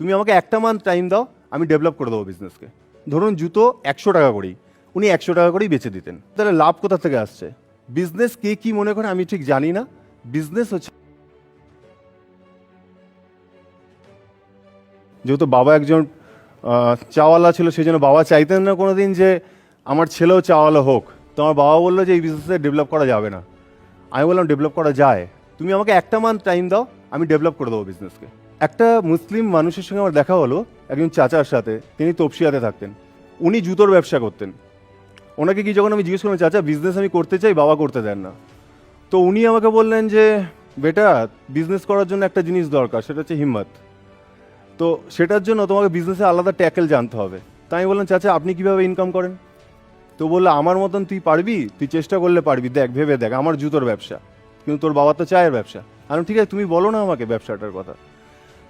তুমি আমাকে একটা মান্থ টাইম দাও, আমি ডেভেলপ করে দেবো বিজনেসকে। ধরুন জুতো 100 টাকা করেই, উনি 100 টাকা করেই বেচে দিতেন। তাহলে লাভ কোথা থেকে আসছে? বিজনেস কে কি মনে করে আমি ঠিক জানি না। বিজনেস হচ্ছে, যেহেতু বাবা একজন চাওয়ালা ছিল, সেই জন্য বাবা চাইতেন না কোনোদিন যে আমার ছেলেও চাওয়ালা হোক। তো আমার বাবা বললো যে এই বিজনেসে ডেভেলপ করা যাবে না। আমি বললাম ডেভেলপ করা যায়, তুমি আমাকে একটা মান্থ টাইম দাও, আমি ডেভেলপ করে দেবো বিজনেসকে। একটা মুসলিম মানুষের সঙ্গে আমার দেখা হলো, একজন চাচার সাথে, তিনি তপসিয়াতে থাকতেন। উনি জুতোর ব্যবসা করতেন। ওনাকে কি যখন আমি জিজ্ঞেস করলাম চাচা বিজনেস আমি করতে চাই, বাবা করতে দেন না, তো উনি আমাকে বললেন যে বেটা বিজনেস করার জন্য একটা জিনিস দরকার, সেটা হচ্ছে হিম্মত। তো সেটার জন্য তোমাকে বিজনেসে আলাদা ট্যাকেল জানতে হবে। তাই আমি বললাম চাচা আপনি কিভাবে ইনকাম করেন? তো বললো আমার মতন তুই পারবি, তুই চেষ্টা করলে পারবি, দেখ ভেবে দেখ, আমার জুতোর ব্যবসা, কিন্তু তোর বাবা তো চায়ের ব্যবসা। আমি ঠিক আছে তুমি বলো না আমাকে ব্যবসাটার কথা।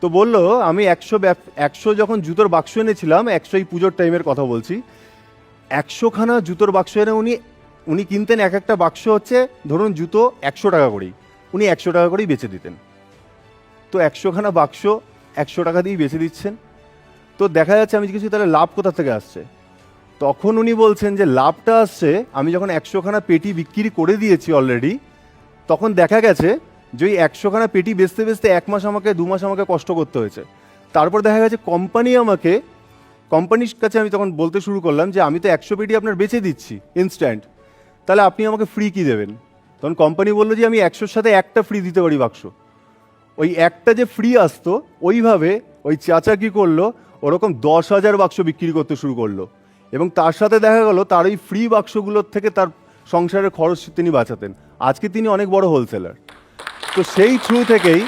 তো বললো আমি 100 যখন জুতোর বাক্স এনেছিলাম, 100 এই পুজোর টাইমের কথা বলছি, 100খানা জুতোর বাক্স এনে উনি কিনতেন। এক একটা বাক্স হচ্ছে ধরুন জুতো 100 টাকা করেই, উনি 100 টাকা করেই বেচে দিতেন। তো 100খানা বাক্স 100 টাকা দিয়েই বেচে দিচ্ছেন। তো দেখা যাচ্ছে আমি জিজ্ঞেস তাহলে লাভ কোথা থেকে আসছে? তখন উনি বলছেন যে লাভটা আসছে আমি যখন 100খানা পেটি বিক্রি করে দিয়েছি অলরেডি, তখন দেখা গেছে যে ওই 100খানা পেটি বেচতে বেচতে 1 মাস আমাকে 2 মাস আমাকে কষ্ট করতে হয়েছে। তারপর দেখা গেছে কোম্পানির কাছে আমি তখন বলতে শুরু করলাম যে আমি তো 100 পেটি আপনার বেচে দিচ্ছি ইনস্ট্যান্ট, তাহলে আপনি আমাকে ফ্রি কি দেবেন? তখন কোম্পানি বললো যে আমি 100-র সাথে একটা ফ্রি দিতে পারি বাক্স। ওই একটা যে ফ্রি আসতো, ওইভাবে ওই চাচা কি করলো, ওরকম 10,000 বাক্স বিক্রি করতে শুরু করলো। এবং তার সাথে দেখা গেল তার এই ফ্রি বাক্সগুলোর থেকে তার সংসারের খরচ তিনি বাঁচাতেন। আজকে তিনি অনেক বড় হোলসেলার। তো সেই থ্রু থেকেই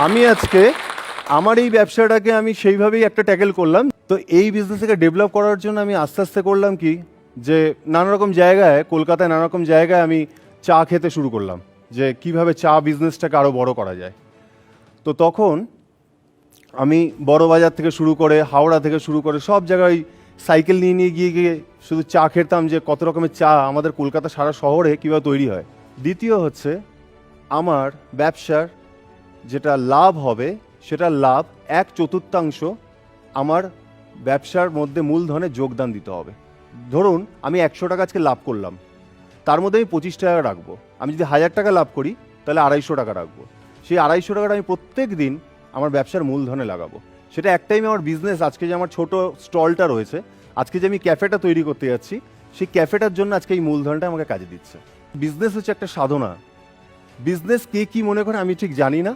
আমি আজকে আমার এই ব্যবসাটাকে আমি সেইভাবেই একটা ট্যাকেল করলাম। তো এই বিজনেসটাকে ডেভেলপ করার জন্য আমি আস্তে আস্তে করলাম কি, যে নানা রকম জায়গায়, কলকাতায় নানা রকম জায়গায় আমি চা খেতে শুরু করলাম, যে কিভাবে চা বিজনেসটাকে আরও বড় করা যায়। তো তখন আমি বড় বাজার থেকে শুরু করে, হাওড়া থেকে শুরু করে সব জায়গায় সাইকেল নিয়ে নিয়ে গিয়ে শুধু চা খেতাম, যে কত রকমের চা আমাদের কলকাতা সারা শহরে কীভাবে তৈরি হয়। দ্বিতীয় হচ্ছে আমার ব্যবসার যেটা লাভ হবে, সেটা লাভ 1/4 আমার ব্যবসার মধ্যে মূলধনে যোগদান দিতে হবে। ধরুন আমি 100 টাকা আজকে লাভ করলাম, তার মধ্যে আমি 25 টাকা রাখবো। আমি যদি 1000 টাকা লাভ করি তাহলে 250 টাকা রাখবো। সেই 250 টাকাটা আমি প্রত্যেক দিন আমার ব্যবসার মূলধনে লাগাবো। সেটা একটাই আমার বিজনেস। আজকে যে আমার ছোট স্টলটা রয়েছে, আজকে যে আমি ক্যাফেটা তৈরি করতে যাচ্ছি, সেই ক্যাফেটার জন্য আজকে এই মূলধনটা আমাকে কাজে দিচ্ছে। বিজনেস হচ্ছে একটা সাধনা। বিজনেস কে কি মনে করে আমি ঠিক জানি না।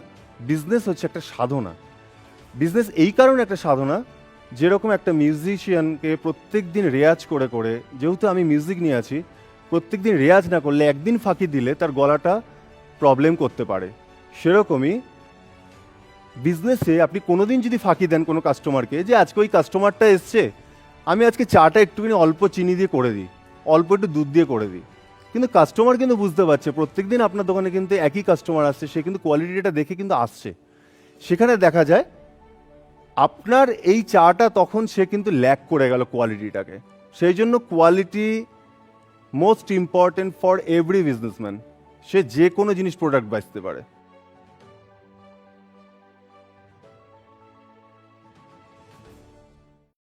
বিজনেস হচ্ছে একটা সাধনা। বিজনেস এই কারণে একটা সাধনা, যেরকম একটা মিউজিশিয়ানকে প্রত্যেক দিন রেয়াজ করে করে, যেহেতু আমি মিউজিক নিয়ে আছি, প্রত্যেক দিন রেয়াজ না করলে একদিন ফাঁকি দিলে তার গলাটা প্রবলেম করতে পারে। সেরকমই বিজনেসে আপনি কোনোদিন যদি ফাঁকি দেন কোনো কাস্টমারকে, যে আজকে ওই কাস্টমারটা এসছে, আমি আজকে চাটা একটুখানি অল্প চিনি দিয়ে করে দিই, অল্প একটু দুধ দিয়ে করে দিই, কিন্তু কাস্টমার কিন্তু বুঝতে পারছে প্রত্যেক দিন আপনার দোকানে কিন্তু একই কাস্টমার আসছে, সে কিন্তু কোয়ালিটিটা দেখে কিন্তু আসছে। সেখানে দেখা যায় আপনার এই চাটা তখন সে কিন্তু ল্যাক করে গেল কোয়ালিটিটাকে। সেই জন্য quality most important for every businessman. সে যে কোনো জিনিস প্রোডাক্ট বেচতে পারে।